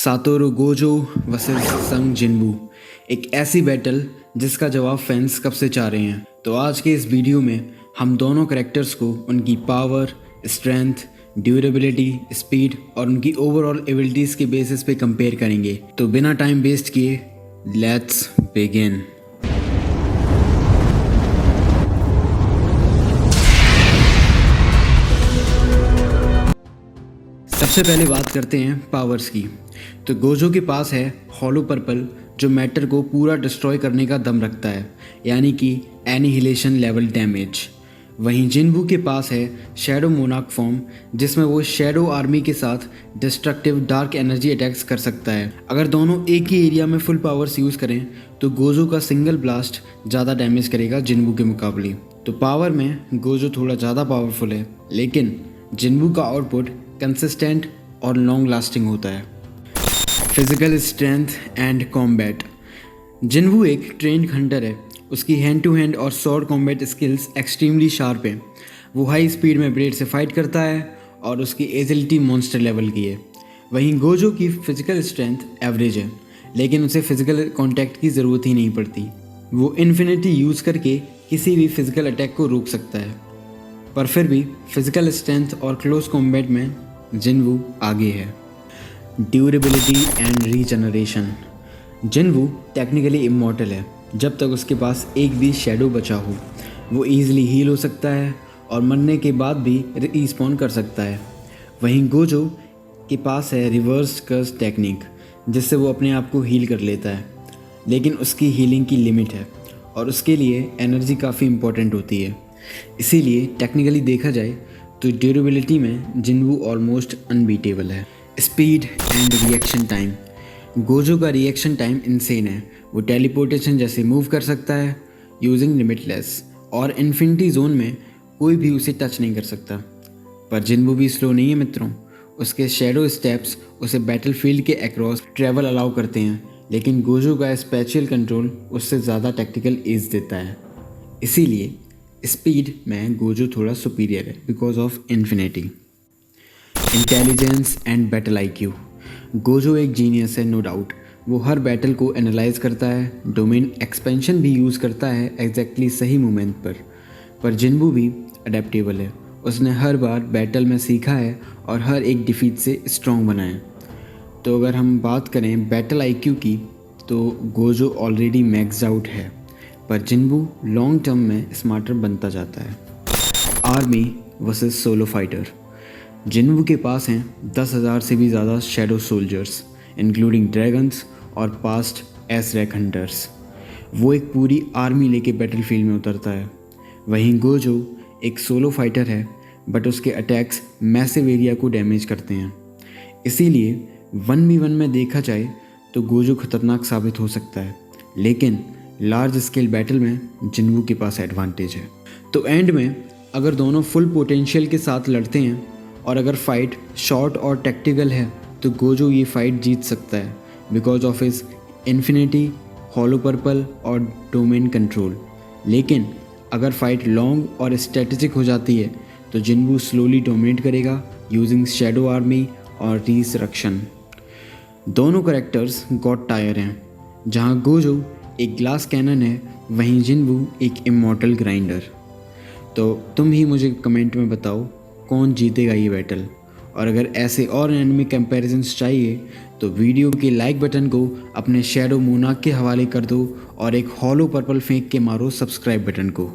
Satoru Gojo versus संग जिनवू, एक ऐसी बैटल जिसका जवाब फैंस कब से चाह रहे हैं। तो आज के इस वीडियो में हम दोनों कैरेक्टर्स को उनकी पावर, स्ट्रेंथ, ड्यूरेबिलिटी, स्पीड और उनकी ओवरऑल एबिलिटीज़ के बेसिस पे कंपेयर करेंगे। तो बिना टाइम वेस्ट किए लेट्स बिगिन। सबसे पहले बात करते हैं पावर्स की। तो गोजो के पास है हॉलो पर्पल, जो मैटर को पूरा डिस्ट्रॉय करने का दम रखता है, यानी कि एनिहिलेशन लेवल डैमेज। वहीं जिनवू के पास है शैडो मोनार्क फॉर्म, जिसमें वो शैडो आर्मी के साथ डिस्ट्रक्टिव डार्क एनर्जी अटैक्स कर सकता है। अगर दोनों एक ही एरिया में फुल पावर्स यूज़ करें तो गोजो का सिंगल ब्लास्ट ज़्यादा डैमेज करेगा जिनवू के मुकाबले। तो पावर में गोजो थोड़ा ज़्यादा पावरफुल है, लेकिन जिनवू का आउटपुट कंसिस्टेंट और लॉन्ग लास्टिंग होता है। Physical strength and combat. जिनवू एक ट्रेंड हंटर है, उसकी हैंड टू हैंड और sword combat skills extremely sharp हैं। वो हाई स्पीड में ब्लेड से फाइट करता है और उसकी एजिलिटी मॉन्स्टर लेवल की है। वहीं गोजो की फिजिकल स्ट्रेंथ एवरेज है, लेकिन उसे फिजिकल कांटेक्ट की ज़रूरत ही नहीं पड़ती। वो इन्फिनिटी यूज़ करके किसी भी फिजिकल अटैक को रोक सकता है, पर फिर भी फिजिकल स्ट्रेंथ और क्लोज कॉम्बैट में जिनवू आगे है। Durability and regeneration. जिनवू technically immortal है। जब तक उसके पास एक भी शैडो बचा हो, वो ईजिली हील हो सकता है और मरने के बाद भी रिस्पॉन कर सकता है। वहीं गोजो के पास है रिवर्स कर्स टेक्निक, जिससे वो अपने आप को हील कर लेता है, लेकिन उसकी हीलिंग की लिमिट है और उसके लिए एनर्जी काफ़ी इंपॉर्टेंट होती है। इसीलिए टेक्निकली देखा जाए तो ड्यूरेबिलिटी में जिनवू ऑलमोस्ट अनबीटेबल है। Speed and reaction time. Gojo का रिएक्शन टाइम इंसेन है। वो टेलीपोर्टेशन जैसे मूव कर सकता है यूजिंग लिमिटलेस, और इन्फिनिटी जोन में कोई भी उसे टच नहीं कर सकता। पर जिनवू भी स्लो नहीं है मित्रों। उसके शैडो स्टेप्स उसे बैटलफील्ड के अक्रॉस ट्रैवल अलाउ करते हैं, लेकिन गोजो का स्पेशियल कंट्रोल उससे ज़्यादा टैक्टिकल एज देता है। इसीलिए स्पीड में गोजो थोड़ा सुपीरियर है because of infinity. Intelligence and battle IQ. Gojo एक जीनियस है, नो डाउट। वो हर बैटल को एनालाइज करता है, डोमेन एक्सपेंशन भी यूज़ करता है एग्जैक्टली सही मोमेंट पर जिनवू भी अडेप्टेबल है। उसने हर बार बैटल में सीखा है और हर एक डिफीट से स्ट्रॉन्ग बना है। तो अगर हम बात करें बैटल आईक्यू की, तो गोजो ऑलरेडी मैक्स आउट है, पर जिनवू लॉन्ग टर्म में स्मार्टर बनता जाता है। Army versus solo fighter. जिनवू के पास हैं 10,000 से भी ज़्यादा शैडो सोल्जर्स, इंक्लूडिंग ड्रैगन्स और पास्ट एसरेक हंटर्स। वो एक पूरी आर्मी लेके बैटलफील्ड में उतरता है। वहीं गोजो एक सोलो फाइटर है, बट उसके अटैक्स मैसिव एरिया को डैमेज करते हैं। इसीलिए 1v1 में देखा जाए तो गोजो खतरनाक साबित हो सकता है, लेकिन लार्ज स्केल बैटल में जिनवू के पास एडवांटेज है। तो एंड में अगर दोनों फुल पोटेंशियल के साथ लड़ते हैं और अगर फाइट शॉर्ट और टैक्टिकल है, तो गोजो ये फाइट जीत सकता है because of his infinity, hollow purple और डोमेन कंट्रोल। लेकिन अगर फाइट लॉन्ग और स्ट्रेटेजिक हो जाती है तो जिनवू स्लोली डोमिनेट करेगा यूजिंग शैडो आर्मी और रिसरेक्शन। दोनों कैरेक्टर्स गॉड टायर हैं। जहाँ गोजो एक ग्लास कैनन है, वहीं जिनवू एक इमॉर्टल ग्राइंडर। तो तुम ही मुझे कमेंट में बताओ कौन जीतेगा ये बैटल। और अगर ऐसे और एनिमी कंपैरिजन्स चाहिए तो वीडियो के लाइक बटन को अपने शैडो मोनार्क के हवाले कर दो और एक हॉलो पर्पल फेंक के मारो सब्सक्राइब बटन को।